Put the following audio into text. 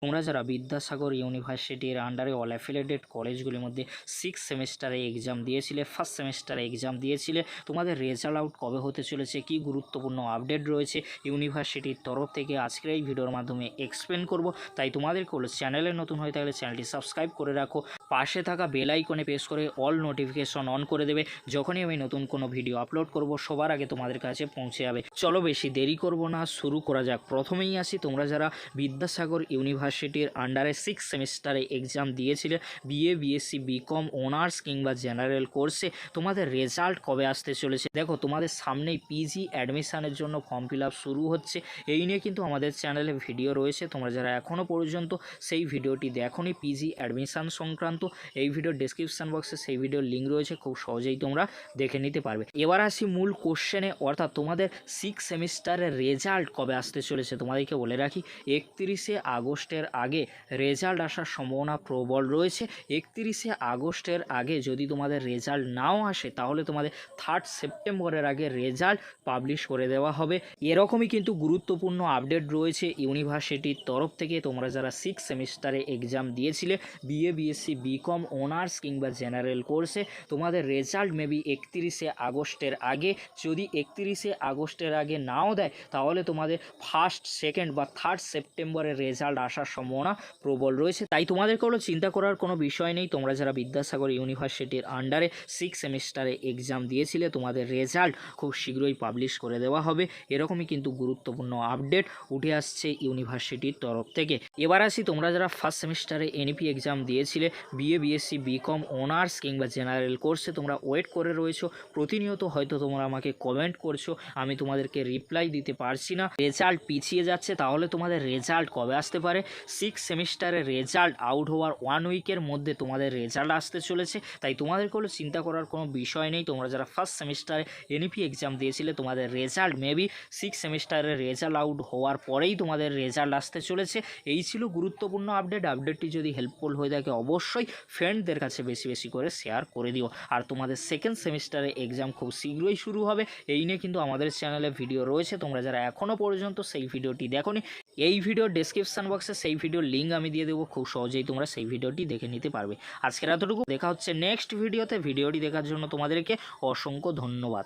তোমরা যারা বিদ্যাসাগর ইউনিভার্সিটির আন্ডারে অল অ্যাফিলিয়েটেড কলেজগুলির মধ্যে 6 সেমিস্টারে এক্সাম দিয়েছিলে, ফার্স্ট সেমিস্টারে এক্সাম দিয়েছিলে, তোমাদের রেজাল্ট আউট কবে হতে চলেছে, কি গুরুত্বপূর্ণ আপডেট রয়েছে ইউনিভার্সিটির তরফ থেকে আজকের এই ভিডিওর মাধ্যমে এক্সপ্লেন করব। তাই তোমাদেরকে হলো চ্যানেলে নতুন হয়ে থাকলে চ্যানেলটি সাবস্ক্রাইব করে রাখো, পাশে থাকা বেল আইকনে প্রেস করে অল নোটিফিকেশন অন করে দেবে। যখনই আমি নতুন কোনো ভিডিও আপলোড করব সবার আগে তোমাদের কাছে পৌঁছে যাবে। চলো বেশি দেরি করব না, শুরু করা যাক। প্রথমেই আসি, তোমরা যারা বিদ্যাসাগর ইউনিভার্সিটির আন্ডারে 6 সেমিস্টারে এক্সাম দিয়েছিলে, বিএ, বিএসসি, বিকম, অনার্স কিংবা জেনারেল কোর্সে, তোমাদের রেজাল্ট কবে আসতে চলেছে? দেখো, তোমাদের সামনেই পিজি অ্যাডমিশানের জন্য ফর্ম ফিল আপ শুরু হচ্ছে। এই নিয়ে কিন্তু আমাদের চ্যানেলে ভিডিও রয়েছে, তোমরা যারা এখনও পর্যন্ত সেই ভিডিওটি দেখোনি পিজি অ্যাডমিশান সংক্রান্ত, এই ভিডিওর ডেসক্রিপশন বক্সে সেই ভিডিওর লিঙ্ক রয়েছে, খুব সহজেই তোমরা দেখে নিতে পারবে। এবার আসি মূল কোশ্চেনে, অর্থাৎ তোমাদের 6 সেমিস্টারের রেজাল্ট কবে আসতে চলেছে। তোমাদেরকে বলে রাখি, 31শে আগস্টের আগে রেজাল্ট আসার সম্ভাবনা প্রবল রয়েছে। 31শে আগস্টের আগে যদি তোমাদের রেজাল্ট নাও আসে, তাহলে তোমাদের 3 সেপ্টেম্বরের আগে রেজাল্ট পাবলিশ করে দেওয়া হবে। এরকমই কিন্তু গুরুত্বপূর্ণ আপডেট রয়েছে ইউনিভার্সিটির তরফ থেকে। তোমরা যারা 6 সেমিস্টারে এক্সাম দিয়েছিলে, বিএ, বিএসসি, বিকম, অনার্স কিংবা জেনারেল কোর্সে, তোমাদের রেজাল্ট মেবি 31শে আগস্টের আগে। যদি 31শে আগস্টের আগে নাও দেয়, তাহলে তোমাদের 1, 2 বা 3 সেপ্টেম্বরের রেজাল্ট আসার সম্ভাবনা প্রবল রয়েছে। তাই তোমাদেরকে হলো চিন্তা করার কোনো বিষয় নেই। তোমরা যারা বিদ্যাসাগর ইউনিভার্সিটির আন্ডারে 6 সেমিস্টারে এক্সাম দিয়েছিলে, তোমাদের রেজাল্ট খুব শীঘ্রই পাবলিশ করে দেওয়া হবে। এরকমই কিন্তু গুরুত্বপূর্ণ আপডেট উঠে আসছে ইউনিভার্সিটির তরফ থেকে। এবার আসি, তোমরা যারা ফার্স্ট সেমিস্টারে এনইপি এক্সাম দিয়েছিলে, বিএ, বিএসসি, বিকম, অনার্স কিংবা জেনারেল কোর্সে, তোমরা ওয়েট করে রয়েছো। প্রতিনিয়ত হয়তো তোমরা আমাকে কমেন্ট করছো, আমি তোমাদেরকে রিপ্লাই দিতে পারছি না, রেজাল্ট পিছিয়ে যাচ্ছে। তাহলে তোমাদের রেজাল্ট কবে আসতে পারে? 6 সেমিস্টারের রেজাল্ট আউট হওয়ার 1 উইকের মধ্যে তোমাদের রেজাল্ট আসতে চলেছে। তাই তোমাদেরকে হলো চিন্তা করার কোনো বিষয় নেই। তোমরা যারা ফার্স্ট সেমিস্টারে এনইপি এক্সাম দিয়েছিলে, তোমাদের রেজাল্ট মেবি 6 সেমিস্টারের রেজাল্ট আউট হওয়ার পরেই তোমাদের রেজাল্ট আসতে চলেছে। এই ছিল গুরুত্বপূর্ণ আপডেট। আপডেটটি যদি হেল্পফুল হয়ে থাকে, অবশ্যই ফ্রেন্ডদের কাছে বেশি বেশি করে শেয়ার করে দিও। আর তোমাদের সেকেন্ড সেমিস্টারে এক্সাম খুব শীঘ্রই শুরু হবে, এই নিয়ে কিন্তু আমাদের চ্যানেলে ভিডিও রয়েছে। তোমরা যারা এখনও পর্যন্ত সেই ভিডিওটি দেখোনি, এই ভিডিওর ডেসক্রিপশন বক্সে সেই ভিডিওর লিঙ্ক আমি দিয়ে দেবো, খুব সহজেই তোমরা সেই ভিডিওটি দেখে নিতে পারবে। আজকের এতটুকু, দেখা হচ্ছে নেক্সট ভিডিওতে। ভিডিওটি দেখার জন্য তোমাদেরকে অসংখ্য ধন্যবাদ।